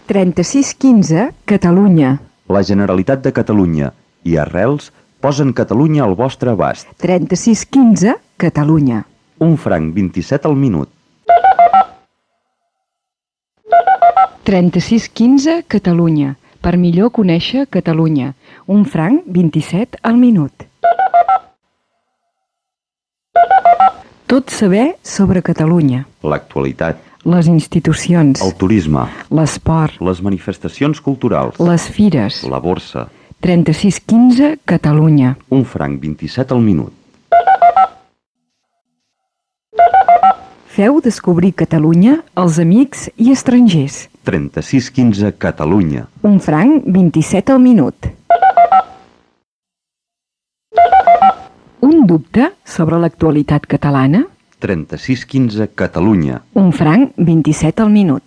3615, Catalunya. La Generalitat de Catalunya i Arrels posen Catalunya al vostre abast. 3615, Catalunya. Un franc 27 al minut. 3615, Catalunya. Per millor conèixer Catalunya. Un franc 27 al minut. Tot saber sobre Catalunya. L'actualitat, Les institucions. el turisme, L'esport. les manifestacions culturals, Les fires. la borsa. 3615, Catalunya. Un franc 27 al minut. Feu descobrir Catalunya als amics i estrangers. 3615 Catalunya. Un franc 27 al minut. Un dubte sobre l'actualitat catalana? 3615 Catalunya. Un franc 27 al minut.